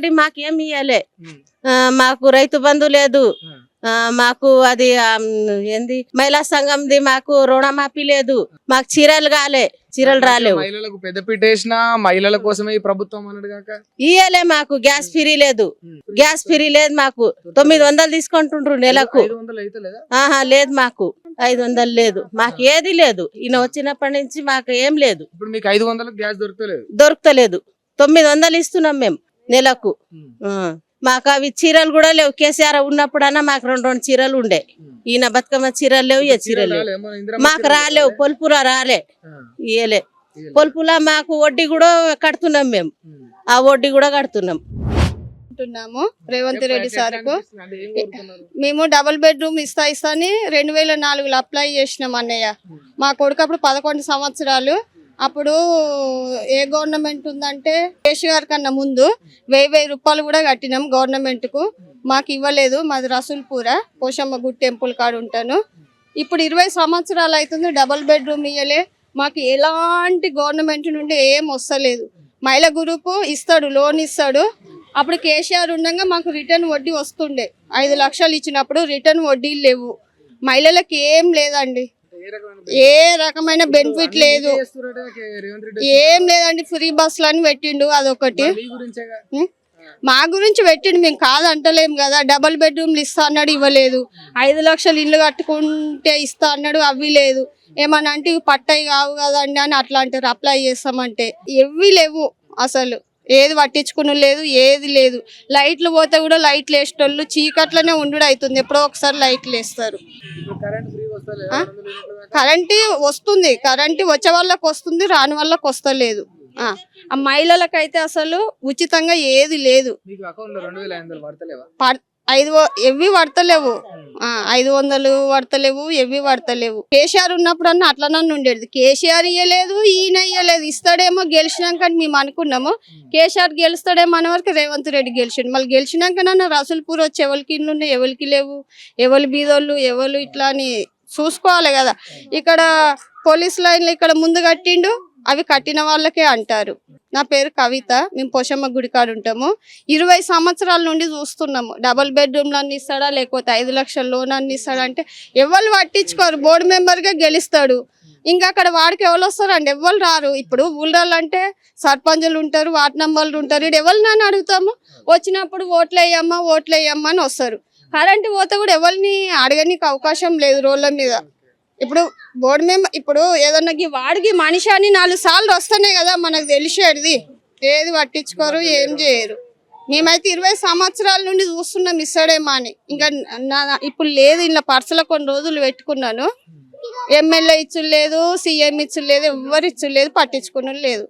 రెడ్డి మాకేం ఇయ్యలే. మాకు రైతు బంధు లేదు, మాకు అది ఏంది మహిళా సంఘంది మాకు రుణమాఫీ లేదు, మాకు చీరలు చీరలు రాలేవు. మహిళలకు పెద్దపీట వేసిన మహిళల కోసమే ఈ ప్రభుత్వం అన్నాడు కాక ఇయ్యలే. మాకు గ్యాస్ ఫ్రీ లేదు, మాకు 900 తీసుకుంటుండ్రు నెలకు. లేదు, మాకు 500 లేదు, మాకు ఏది లేదు. ఈయన వచ్చినప్పటి నుంచి మాకు ఏం లేదు. ఇప్పుడు మీకు 500 గ్యాస్ దొరుకుతలేదు. 900 ఇస్తున్నాం మేము నెలకు. మాకు అవి చీరలు కూడా లేవు. కేసీఆర్ ఉన్నప్పుడన్నా మాకు 2 చీరలు ఉండే. ఈయన బతుకమ్మ చీరలు లేవు, ఏ చీరలు లేవు. మాకు రాలేవు, పొలుపులా రాలే, ఇయ్యలే. పొలుపులా మాకు వడ్డీ కూడా కడుతున్నాం మేము, ఆ వడ్డీ కూడా కడుతున్నాం. రేవంత్ రెడ్డి సార్కు మేము డబుల్ బెడ్రూమ్ ఇస్తా అని 2004లో అప్లై చేసినాం అన్నయ్య. మా కొడుకు అప్పుడు 11 సంవత్సరాలు. అప్పుడు ఏ గవర్నమెంట్ ఉందంటే కేసీఆర్ కన్నా ముందు 1000 రూపాయలు కూడా కట్టినాం గవర్నమెంట్ కు. మాకు ఇవ్వలేదు. మాది రసూల్పూర పోషమ్మ గుడి టెంపుల్ కాడ ఉంటాను. ఇప్పుడు 20 సంవత్సరాలు అవుతుంది, డబుల్ బెడ్రూమ్ ఇయ్యలే. మాకు ఎలాంటి గవర్నమెంట్ నుండి ఏం వస్తలేదు. మహిళా గ్రూపు ఇస్తాడు, లోన్ ఇస్తాడు. అప్పుడు కేసీఆర్ ఉండగా మాకు రిటర్న్ వడ్డీ వస్తుండే. 5 లక్షలు ఇచ్చినప్పుడు రిటర్న్ వడ్డీలు లేవు. మహిళలకు ఏం లేదండి, ఏ రకమైన బెనిఫిట్ లేదు, ఏం లేదండి. ఫ్రీ బస్సులు అని పెట్టిండు, అదొకటి. మా గురించి పెట్టిండు, మేము కాదంటలేము కదా. డబుల్ బెడ్రూమ్లు ఇస్తా అన్నాడు, ఇవ్వలేదు. 5 లక్షలు ఇల్లు కట్టుకుంటే ఇస్తా అన్నాడు, అవి లేదు. ఏమన్నా అంటే ఇవి పట్టాయి కావు కదండి అని అట్లా అంటారు. అప్లై చేస్తామంటే ఎవి లేవు, అసలు ఏది పట్టించుకుని లేదు, ఏది లేదు. లైట్లు పోతే కూడా లైట్లు వేసేటోళ్ళు చీకట్లోనే ఉండు అవుతుంది. ఎప్పుడో ఒకసారి లైట్లు వేస్తారు. కరెంటు వస్తుంది, కరెంటు వచ్చే వాళ్ళకి వస్తుంది, రాని వాళ్ళకి వస్తలేదు. ఆ మహిళలకైతే అసలు ఉచితంగా ఏది లేదు. ఎవి పడతలేవు, 500 పడతలేవు, ఎవి పడతలేవు. కేసీఆర్ ఉన్నప్పుడు అన్న అట్లనన్ను ఉండేది. కేసీఆర్ ఇయ్యలేదు, ఈయన ఇయ్యలేదు. ఇస్తాడేమో గెలిచినాక మేము అనుకున్నాము. కేసీఆర్ గెలుస్తాడేమో అనే వరకు రేవంత్ రెడ్డి గెలిచిండు. మళ్ళీ గెలిచినాక రసూల్పూర్ వచ్చి ఎవరికి ఇల్లు ఉన్నాయి, ఎవరికి లేవు, ఎవరు బీదోళ్ళు, ఎవరు ఇట్లా అని చూసుకోవాలి కదా. ఇక్కడ పోలీస్ లైన్లు ఇక్కడ ముందు కట్టిండు, అవి కట్టిన వాళ్ళకే అంటారు. నా పేరు కవిత, మేము పోషమ్మ గుడి కాడ ఉంటాము. 20 సంవత్సరాల నుండి చూస్తున్నాము. డబుల్ బెడ్రూమ్లు అన్ని ఇస్తాడా, లేకపోతే 5 లక్షల లోన్ అన్ని ఇస్తాడా అంటే ఎవరు పట్టించుకోరు. బోర్డు మెంబర్గా గెలుస్తాడు, ఇంకా అక్కడ వాడికి ఎవరు వస్తారండి, ఎవరు రారు. ఇప్పుడు ఊళ్ళో అంటే సర్పంచులు ఉంటారు, వార్డు మెంబర్లు ఉంటారు. ఇక్కడ ఎవరు నన్ను అడుగుతాము, వచ్చినప్పుడు ఓట్లు వేయమ్మా అని వస్తారు. కరెంటు పోతే కూడా ఎవరిని అడగడానికి అవకాశం లేదు రోడ్ల మీద. ఇప్పుడు బోర్డు మెంబర్ ఇప్పుడు ఏదన్నా వాడికి మనిషి అని 4 సార్లు వస్తేనే కదా మనకు తెలిసేది. ఏది పట్టించుకోరు, ఏం చేయరు. మేమైతే 20 సంవత్సరాల నుండి చూస్తున్నాం ఇస్తాడేమో అని. ఇంకా ఇప్పుడు లేదు. ఇలా పర్సులో కొన్ని రోజులు పెట్టుకున్నాను. ఎమ్మెల్యే ఇచ్చుడు లేదు, సీఎం ఇచ్చుడు లేదు, ఎవ్వరు ఇచ్చుడు లేదు, పట్టించుకున్నది లేదు.